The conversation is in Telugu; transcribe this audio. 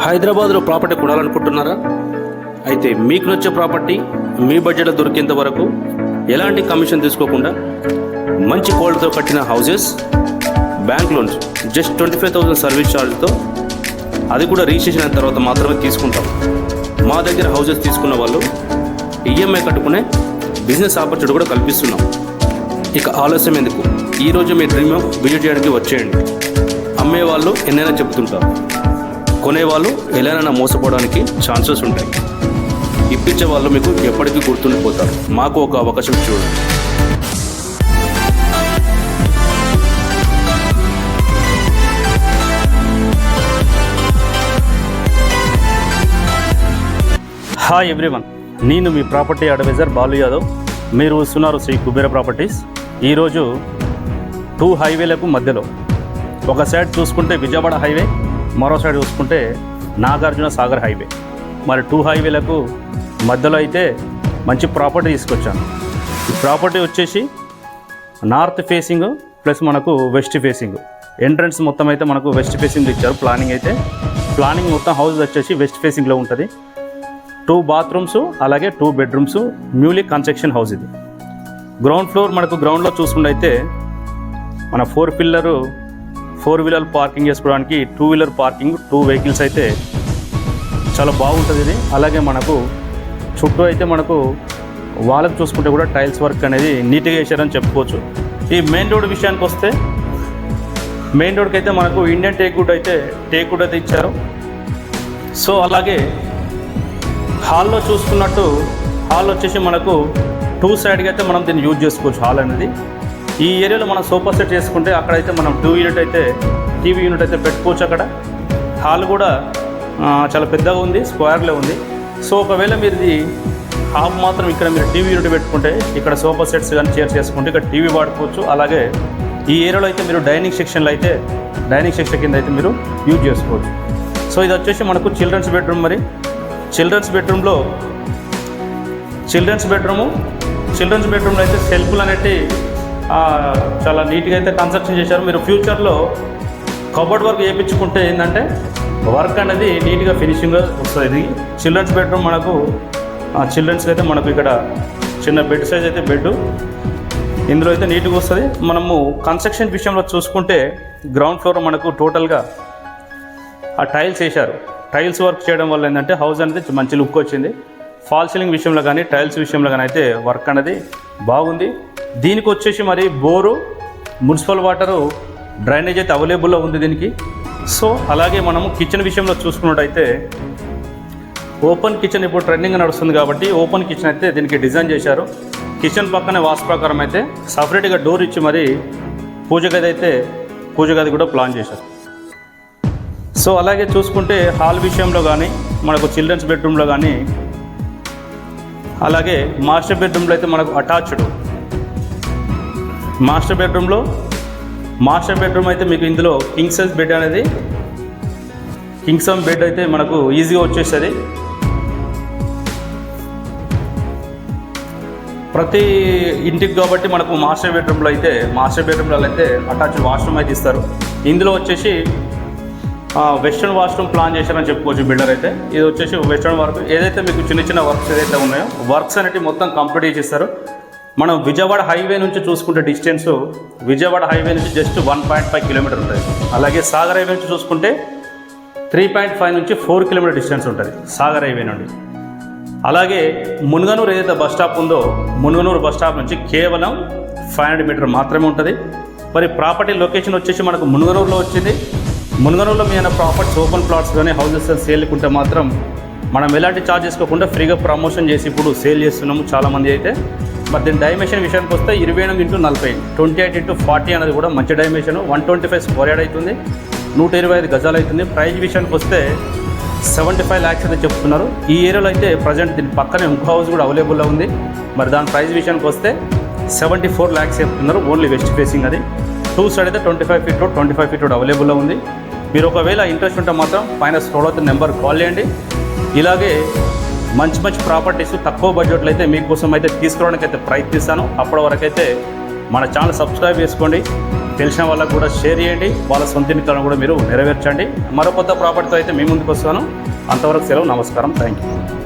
హైదరాబాద్లో ప్రాపర్టీ కొనాలనుకుంటున్నారా? అయితే మీకు నచ్చే ప్రాపర్టీ మీ బడ్జెట్లో దొరికేంత వరకు ఎలాంటి కమిషన్ తీసుకోకుండా మంచి క్వాలిటీతో కట్టిన houses, bank loans just 25,000 service ఛార్జ్తో, అది కూడా రిజిస్ట్రేషన్ అయిన తర్వాత మాత్రమే తీసుకుంటాం. మా దగ్గర హౌసెస్ తీసుకున్న వాళ్ళు ఈఎంఐ కట్టుకునే బిజినెస్ ఆపర్చునిటీ కూడా కల్పిస్తున్నాం. ఇక ఆలస్యం ఎందుకు, ఈరోజు మీ డ్రీమ్ విజిట్ చేయడానికి వచ్చేయండి. అమ్మేవాళ్ళు ఎన్నైనా చెప్తుంటారు, కొనేవాళ్ళు ఎలానైనా మోసపోవడానికి ఛాన్సెస్ ఉంటాయి. ఇప్పించే వాళ్ళు మీకు ఎప్పటికీ గుర్తుండిపోతారు. మాకు ఒక అవకాశం చూడండి. హాయ్ ఎవ్రీవన్, నేను మీ ప్రాపర్టీ అడ్వైజర్ బాలు యాదవ్. మీరు చూస్తున్నారు శ్రీ కుబేర ప్రాపర్టీస్. ఈరోజు 2 హైవేలకు మధ్యలో, ఒక సైడ్ చూసుకుంటే విజయవాడ హైవే, మరో సైడ్ చూసుకుంటే నాగార్జున సాగర్ హైవే. మరి 2 హైవేలకు మధ్యలో అయితే మంచి ప్రాపర్టీ తీసుకొచ్చాను. ఈ ప్రాపర్టీ వచ్చేసి నార్త్ ఫేసింగ్ ప్లస్ మనకు వెస్ట్ ఫేసింగ్. ఎంట్రన్స్ మొత్తం అయితే మనకు వెస్ట్ ఫేసింగ్ ఇచ్చారు. ప్లానింగ్ మొత్తం హౌస్ వచ్చేసి వెస్ట్ ఫేసింగ్లో ఉంటుంది. 2 బాత్రూమ్స్ అలాగే 2 బెడ్రూమ్స్, న్యూలీ కన్స్ట్రక్షన్ హౌస్ ఇది. గ్రౌండ్ ఫ్లోర్ మనకు గ్రౌండ్లో చూసుకుంటే మన 4 వీలర్ పార్కింగ్ చేసుకోవడానికి, 2 వీలర్ పార్కింగ్, 2 వెహికల్స్ అయితే చాలా బాగుంటుంది ఇది. అలాగే మనకు చుట్టూ అయితే మనకు వాళ్ళకి చూసుకుంటే కూడా టైల్స్ వర్క్ అనేది నీట్గా వేసారని చెప్పుకోవచ్చు. ఈ మెయిన్ రోడ్ విషయానికి వస్తే, మెయిన్ రోడ్కి అయితే మనకు ఇండియన్ టేక్ వుడ్ అయితే ఇచ్చారు. సో అలాగే హాల్లో చూసుకున్నట్టు, హాల్ వచ్చేసి మనకు 2 సైడ్కి అయితే మనం దీన్ని యూజ్ చేసుకోవచ్చు. హాల్ అనేది ఈ ఏరియాలో మనం సోఫా సెట్ చేసుకుంటే అక్కడైతే మనం 2 యూనిట్ అయితే టీవీ యూనిట్ అయితే పెట్టుకోవచ్చు. అక్కడ హాల్ కూడా చాలా పెద్దగా ఉంది, స్క్వేర్లో ఉంది. సో ఒకవేళ మీరు ఇది హాఫ్ మాత్రం ఇక్కడ మీరు టీవీ యూనిట్ పెట్టుకుంటే, ఇక్కడ సోఫా సెట్స్ కానీ చైర్స్ చేసుకుంటే ఇక్కడ టీవీ వాడుకోవచ్చు. అలాగే ఈ ఏరియాలో అయితే మీరు డైనింగ్ సెక్షన్ కింద అయితే మీరు యూజ్ చేసుకోవచ్చు. సో ఇది వచ్చేసి మనకు చిల్డ్రన్స్ బెడ్రూమ్. మరి చిల్డ్రన్స్ బెడ్రూమ్లో అయితే సెల్ఫ్లు అనేవి చాలా నీట్గా అయితే కన్స్ట్రక్షన్ చేశారు. మీరు ఫ్యూచర్లో కబోర్డ్ వర్క్ వేయించుకుంటే ఏంటంటే వర్క్ అనేది నీట్గా ఫినిషింగ్గా వస్తుంది. ఇది చిల్డ్రన్స్ బెడ్రూమ్. మనకు చిల్డ్రన్స్కి అయితే మనకు ఇక్కడ చిన్న బెడ్ సైజ్ అయితే బెడ్ ఇందులో అయితే నీట్గా వస్తుంది. మనము కన్స్ట్రక్షన్ విషయంలో చూసుకుంటే గ్రౌండ్ ఫ్లోర్ మనకు టోటల్గా ఆ టైల్స్ వేశారు. టైల్స్ వర్క్ చేయడం వల్ల ఏంటంటే హౌస్ అనేది మంచి లుక్ వచ్చింది. ఫాల్ సీలింగ్ విషయంలో కానీ టైల్స్ విషయంలో కానీ అయితే వర్క్ అనేది బాగుంది. దీనికి వచ్చేసి మరి బోరు, మున్సిపల్ వాటరు, డ్రైనేజ్ అయితే అవైలబుల్లో ఉంది దీనికి. సో అలాగే మనము కిచెన్ విషయంలో చూసుకున్నట్టయితే ఓపెన్ కిచెన్ ఇప్పుడు ట్రెండింగ్ నడుస్తుంది కాబట్టి ఓపెన్ కిచెన్ అయితే దీనికి డిజైన్ చేశారు. కిచెన్ పక్కనే వాస్తు ప్రకారం అయితే సపరేట్గా డోర్ ఇచ్చి మరి పూజ గది కూడా ప్లాన్ చేశారు. సో అలాగే చూసుకుంటే హాల్ విషయంలో కానీ మనకు చిల్డ్రన్స్ బెడ్రూమ్లో కానీ, అలాగే మాస్టర్ బెడ్రూమ్లో అయితే మనకు అటాచ్డ్ మాస్టర్ బెడ్రూమ్ అయితే మీకు ఇందులో కింగ్ సైజ్ బెడ్ అయితే మనకు ఈజీగా వచ్చేస్తుంది. ప్రతి ఇంటికి కాబట్టి మనకు మాస్టర్ బెడ్రూమ్లో అయితే అటాచ్డ్ వాష్రూమ్ అయితే ఇస్తారు. ఇందులో వచ్చేసి వెస్ట్రన్ వాష్రూమ్ ప్లాన్ చేశారని చెప్పుకోవచ్చు బిల్డర్ అయితే. ఇది వచ్చేసి వెస్ట్రన్ వర్క్, ఏదైతే మీకు చిన్న వర్క్స్ ఏదైతే ఉన్నాయో వర్క్స్ అనేవి మొత్తం కంప్లీట్ చేసేస్తారు. మనం విజయవాడ హైవే నుంచి చూసుకుంటే డిస్టెన్స్, విజయవాడ హైవే నుంచి జస్ట్ 1.5 కిలోమీటర్ ఉంటుంది. అలాగే సాగర్ హైవే నుంచి చూసుకుంటే 3.5 నుంచి 4 కిలోమీటర్ డిస్టెన్స్ ఉంటుంది సాగర్ హైవే నుండి. అలాగే మునుగనూరు ఏదైతే బస్ స్టాప్ ఉందో, మునుగనూరు బస్ స్టాప్ నుంచి కేవలం 500 మీటర్ మాత్రమే ఉంటుంది. మరి ప్రాపర్టీ లొకేషన్ వచ్చేసి మనకు మునుగనూరులో వచ్చింది. మునుగనూరులో మీ ప్రాపర్టీస్, ఓపెన్ ప్లాట్స్ కానీ హౌసెస్ సేల్కుంటే మాత్రం మనం ఎలాంటి ఛార్జ్ చేసుకోకుండా ఫ్రీగా ప్రమోషన్ చేసి ఇప్పుడు సేల్ చేస్తున్నాము చాలామంది అయితే. మరి దీని డైమెన్షన్ విషయానికి వస్తే 28x40, 28x40 అనేది కూడా మంచి డైమెన్షన్. 125 స్క్వేర్ యార్డ్ అవుతుంది, 125 గజాలు అవుతుంది. ప్రైస్ విషయానికి వస్తే 75 lakhs అయితే చెప్తున్నారు. ఈ ఏరియాలో అయితే ప్రజెంట్ దీని పక్కనే ఇంకో హౌస్ కూడా అవైలబుల్లో ఉంది. మరి దాని ప్రైస్ విషయానికి వస్తే 74 lakhs చెప్తున్నారు. ఓన్లీ వెస్ట్ ఫేసింగ్ అది. 2 సైడ్ అయితే 25 feet రోడ్ అవైలబుల్లో ఉంది. మీరు ఒకవేళ ఇంట్రెస్ట్ ఉంటే మాత్రం పైన స్క్రోల్ అవుతున్న నెంబర్ కాల్ చేయండి. ఇలాగే మంచి ప్రాపర్టీస్ తక్కువ బడ్జెట్లో అయితే మీకోసం అయితే తీసుకురావడానికి అయితే ప్రయత్నిస్తాను. అప్పటి వరకు అయితే మన ఛానల్ సబ్స్క్రైబ్ చేసుకోండి. తెలిసిన వాళ్ళకు కూడా షేర్ చేయండి. వాళ్ళ సొంత ఇంటిని కూడా మీరు నెరవేర్చండి. మరో కొత్త ప్రాపర్టీతో అయితే మీ ముందుకు వస్తాను. అంతవరకు సెలవు. నమస్కారం. Thank you.